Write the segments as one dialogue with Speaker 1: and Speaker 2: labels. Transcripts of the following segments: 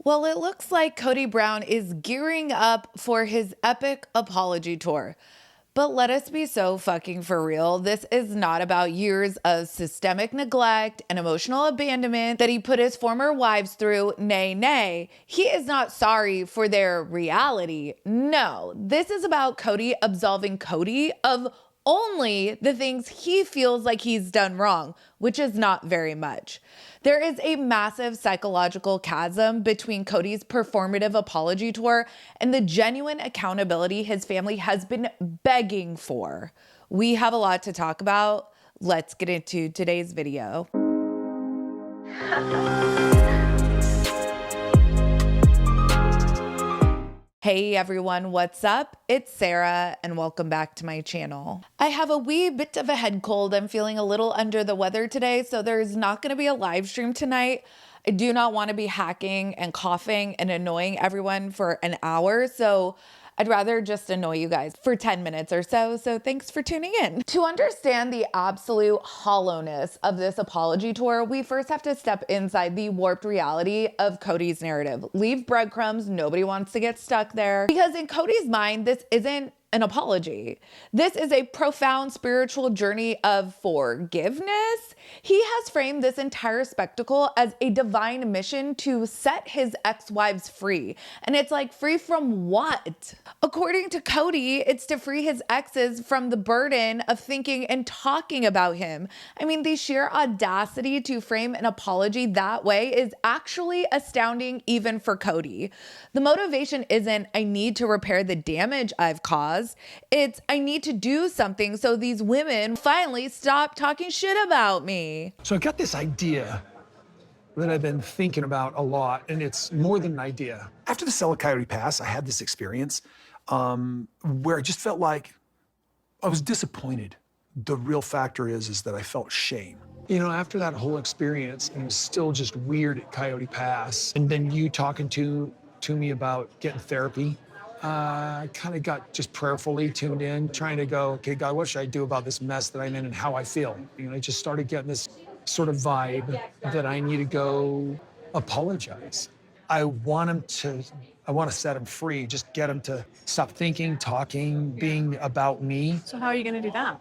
Speaker 1: Well, it looks like Kody Brown is gearing up for his epic apology tour. But let us be so fucking for real. This is not about years of systemic neglect and emotional abandonment that he put his former wives through. Nay, nay. He is not sorry for their reality. No, this is about Kody absolving Kody of only the things he feels like he's done wrong, which is not very much. There is a massive psychological chasm between Kody's performative apology tour and the genuine accountability his family has been begging for. We have a lot to talk about. Let's get into today's video. Hey everyone, what's up? It's Sarah and welcome back to my channel. I have a wee bit of a head cold. I'm feeling a little under the weather today, so there's not going to be a live stream tonight. I do not want to be hacking and coughing and annoying everyone for an hour, so I'd rather just annoy you guys for 10 minutes or so. So thanks for tuning in. To understand the absolute hollowness of this apology tour, we first have to step inside the warped reality of Kody's narrative. Leave breadcrumbs. Nobody wants to get stuck there. Because in Kody's mind, this isn't an apology. This is a profound spiritual journey of forgiveness. He has framed this entire spectacle as a divine mission to set his ex-wives free. And it's like, free from what? According to Kody, it's to free his exes from the burden of thinking and talking about him. I mean, the sheer audacity to frame an apology that way is actually astounding even for Kody. The motivation isn't, I need to repair the damage I've caused. It's, I need to do something so these women finally stop talking shit about me.
Speaker 2: So I've got this idea that I've been thinking about a lot, and it's more than an idea. After the Kody pass, I had this experience where I just felt like I was disappointed. The real factor is that I felt shame. You know, after that whole experience, and it was still just weird at Coyote Pass, and then you talking to me about getting therapy, I kind of got just prayerfully tuned in, trying to go, okay, God, what should I do about this mess that I'm in and how I feel? You know, I just started getting this sort of vibe that I need to go apologize. I want to set him free, just get him to stop thinking, talking, being about me.
Speaker 3: So how are you going to do that?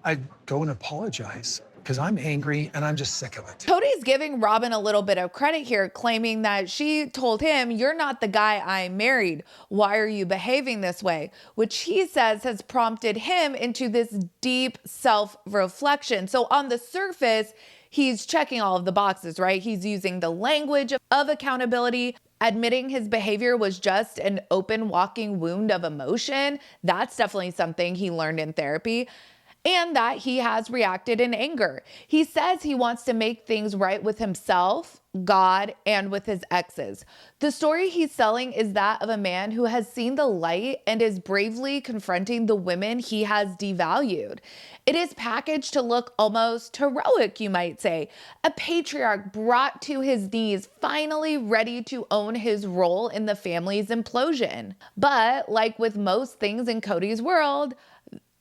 Speaker 2: I go and apologize because I'm angry and I'm just sick of it.
Speaker 1: Kody's giving Robin a little bit of credit here, claiming that she told him, you're not the guy I married. Why are you behaving this way? Which he says has prompted him into this deep self-reflection. So on the surface, he's checking all of the boxes, right? He's using the language of accountability, admitting his behavior was just an open walking wound of emotion. That's definitely something he learned in therapy. And that he has reacted in anger. He says he wants to make things right with himself, God, and with his exes. The story he's selling is that of a man who has seen the light and is bravely confronting the women he has devalued. It is packaged to look almost heroic, you might say. A patriarch brought to his knees, finally ready to own his role in the family's implosion. But like with most things in Kody's world,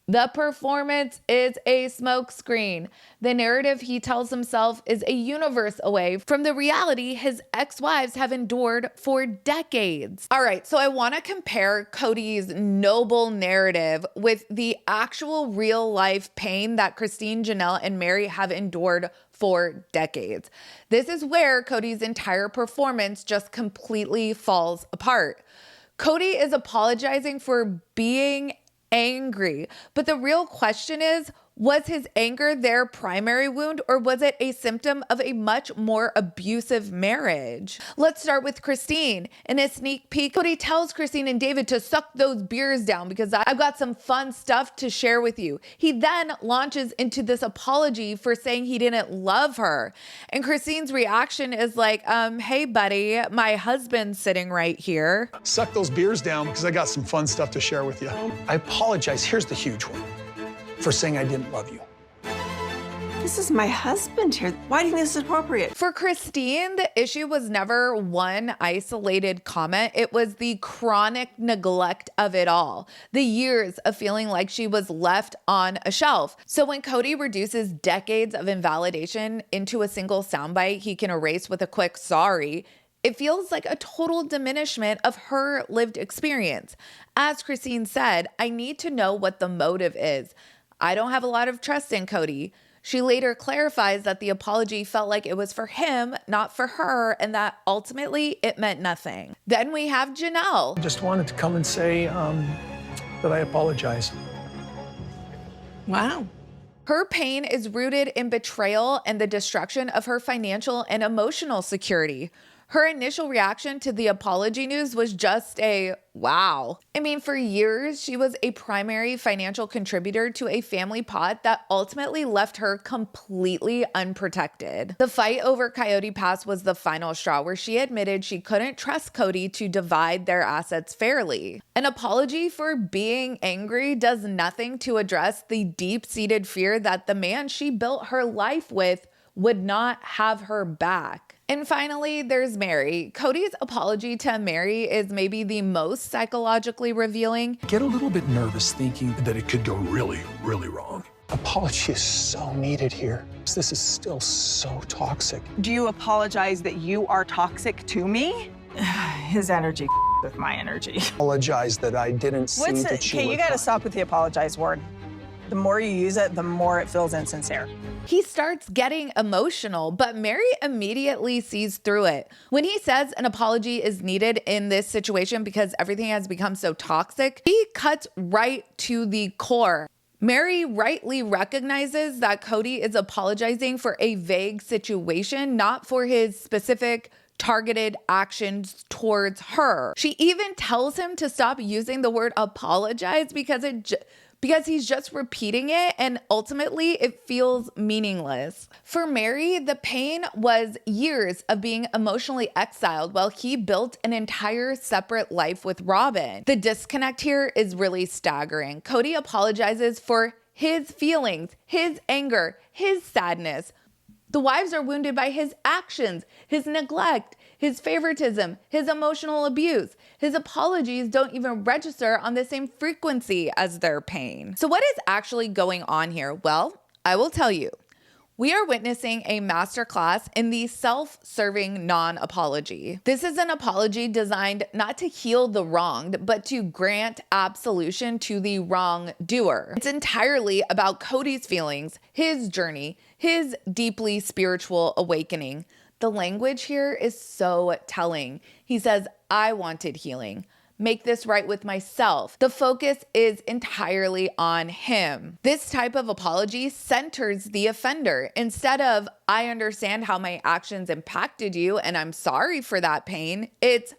Speaker 1: the performance is a smokescreen. The narrative he tells himself is a universe away from the reality his ex-wives have endured for decades. All right, so I want to compare Kody's noble narrative with the actual real life pain that Christine, Janelle, and Mary have endured for decades. This is where Kody's entire performance just completely falls apart. Kody is apologizing for being angry. But the real question is, was his anger their primary wound, or was it a symptom of a much more abusive marriage? Let's start with Christine. In a sneak peek, Kody tells Christine and David to suck those beers down because I've got some fun stuff to share with you. He then launches into this apology for saying he didn't love her. And Christine's reaction is like, hey buddy, my husband's sitting right here.
Speaker 2: Suck those beers down because I got some fun stuff to share with you. I apologize. Here's the huge one. For saying I didn't love you.
Speaker 3: This is my husband here. Why do you think this is appropriate?
Speaker 1: For Christine, the issue was never one isolated comment. It was the chronic neglect of it all. The years of feeling like she was left on a shelf. So when Kody reduces decades of invalidation into a single soundbite he can erase with a quick sorry, It feels like a total diminishment of her lived experience. As Christine said, I need to know what the motive is. I don't have a lot of trust in Kody. She later clarifies that the apology felt like it was for him, not for her, and that ultimately it meant nothing. Then we have Janelle.
Speaker 2: I just wanted to come and say that I apologize.
Speaker 3: Wow.
Speaker 1: Her pain is rooted in betrayal and the destruction of her financial and emotional security. Her initial reaction to the apology news was just a wow. I mean, for years, she was a primary financial contributor to a family pot that ultimately left her completely unprotected. The fight over Coyote Pass was the final straw, where she admitted she couldn't trust Kody to divide their assets fairly. An apology for being angry does nothing to address the deep-seated fear that the man she built her life with would not have her back. And finally, there's Mary. Kody's apology to Mary is maybe the most psychologically revealing.
Speaker 2: Get a little bit nervous thinking that it could go really, really wrong. Apology is so needed here. This is still so toxic.
Speaker 4: Do you apologize that you are toxic to me?
Speaker 3: His energy with my energy.
Speaker 2: Apologize that I didn't seem to chew.
Speaker 4: Okay, you gotta stop with the apologize word. The more you use it, the more it feels insincere.
Speaker 1: He starts getting emotional, but Mary immediately sees through it. When he says an apology is needed in this situation because everything has become so toxic, he cuts right to the core. Mary rightly recognizes that Kody is apologizing for a vague situation, not for his specific targeted actions towards her. She even tells him to stop using the word apologize because he's just repeating it, and ultimately it feels meaningless. For Mary, the pain was years of being emotionally exiled while he built an entire separate life with Robin. The disconnect here is really staggering. Kody apologizes for his feelings, his anger, his sadness. The wives are wounded by his actions, his neglect, his favoritism, his emotional abuse. His apologies don't even register on the same frequency as their pain. So what is actually going on here? Well, I will tell you. We are witnessing a masterclass in the self-serving non-apology. This is an apology designed not to heal the wronged, but to grant absolution to the wrongdoer. It's entirely about Kody's feelings, his journey, his deeply spiritual awakening. The language here is so telling. He says, I wanted healing. Make this right with myself. The focus is entirely on him. This type of apology centers the offender. Instead of, I understand how my actions impacted you and I'm sorry for that pain, it's,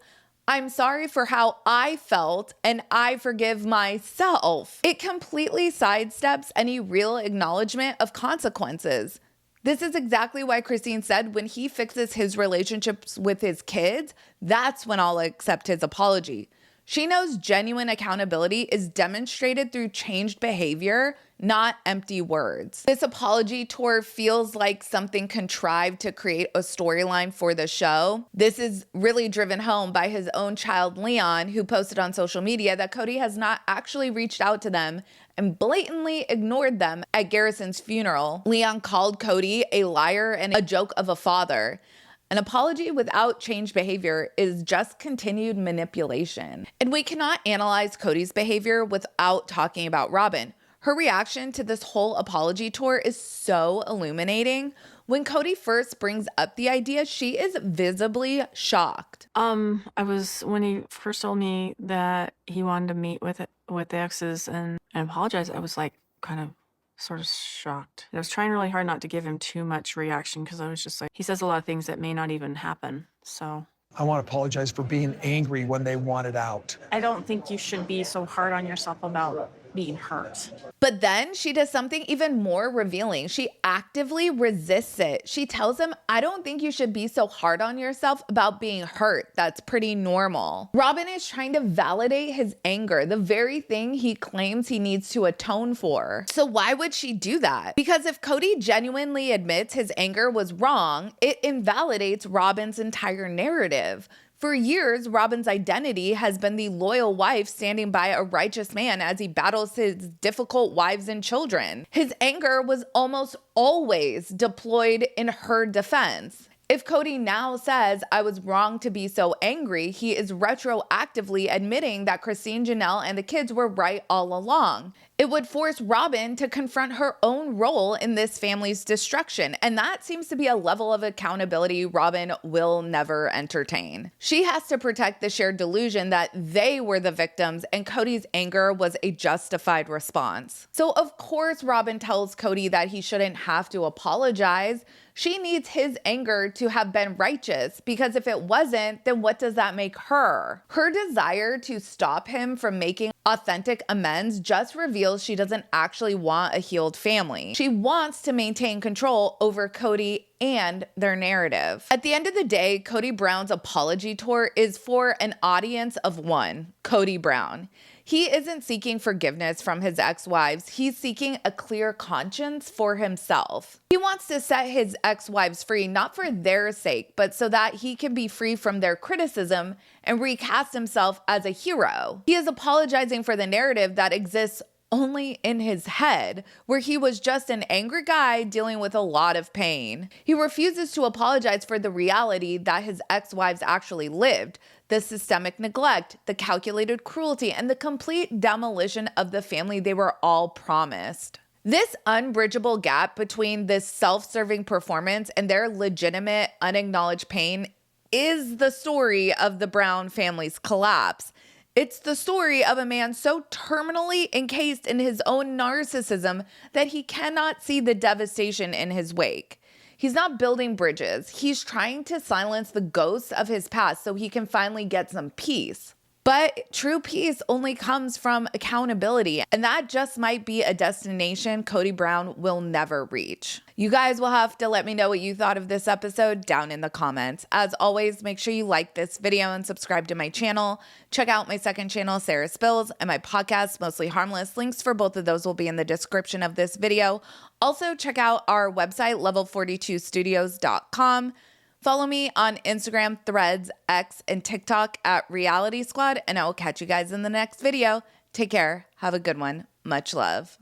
Speaker 1: I'm sorry for how I felt and I forgive myself. It completely sidesteps any real acknowledgement of consequences. This is exactly why Christine said when he fixes his relationships with his kids, that's when I'll accept his apology. She knows genuine accountability is demonstrated through changed behavior, not empty words. This apology tour feels like something contrived to create a storyline for the show. This is really driven home by his own child, Leon, who posted on social media that Kody has not actually reached out to them and blatantly ignored them at Garrison's funeral. Leon called Kody a liar and a joke of a father. An apology without changed behavior is just continued manipulation. And we cannot analyze Kody's behavior without talking about Robin. Her reaction to this whole apology tour is so illuminating. When Kody first brings up the idea, she is visibly shocked.
Speaker 5: When he first told me that he wanted to meet with the exes and apologize, I was like kind of sort of shocked. I was trying really hard not to give him too much reaction because I was just like, he says a lot of things that may not even happen. So
Speaker 2: I want to apologize for being angry when they wanted out.
Speaker 5: I don't think you should be so hard on yourself about being hurt.
Speaker 1: But then she does something even more revealing. She actively resists it. She tells him, I don't think you should be so hard on yourself about being hurt. That's pretty normal. Robin is trying to validate his anger, the very thing he claims he needs to atone for. So why would she do that? Because if Kody genuinely admits his anger was wrong, it invalidates Robin's entire narrative. For years, Robin's identity has been the loyal wife standing by a righteous man as he battles his difficult wives and children. His anger was almost always deployed in her defense. If Kody now says, I was wrong to be so angry, he is retroactively admitting that Christine, Janelle, and the kids were right all along. It would force Robyn to confront her own role in this family's destruction, and that seems to be a level of accountability Robyn will never entertain. She has to protect the shared delusion that they were the victims and Kody's anger was a justified response. So of course Robyn tells Kody that he shouldn't have to apologize. She needs his anger to have been righteous, because if it wasn't, then what does that make her? Her desire to stop him from making authentic amends just reveals she doesn't actually want a healed family. She wants to maintain control over Kody and their narrative. At the end of the day, Kody Brown's apology tour is for an audience of one, Kody Brown. He isn't seeking forgiveness from his ex-wives. He's seeking a clear conscience for himself. He wants to set his ex-wives free, not for their sake, but so that he can be free from their criticism and recast himself as a hero. He is apologizing for the narrative that exists only in his head, where he was just an angry guy dealing with a lot of pain. He refuses to apologize for the reality that his ex-wives actually lived, the systemic neglect, the calculated cruelty, and the complete demolition of the family they were all promised. This unbridgeable gap between this self-serving performance and their legitimate, unacknowledged pain is the story of the Brown family's collapse. It's the story of a man so terminally encased in his own narcissism that he cannot see the devastation in his wake. He's not building bridges. He's trying to silence the ghosts of his past so he can finally get some peace. But true peace only comes from accountability, and that just might be a destination Kody Brown will never reach. You guys will have to let me know what you thought of this episode down in the comments. As always, make sure you like this video and subscribe to my channel. Check out my second channel, Sarah Spills, and my podcast, Mostly Harmless. Links for both of those will be in the description of this video. Also, check out our website, level42studios.com. Follow me on Instagram, Threads, X, and TikTok at Reality Squad, and I will catch you guys in the next video. Take care. Have a good one. Much love.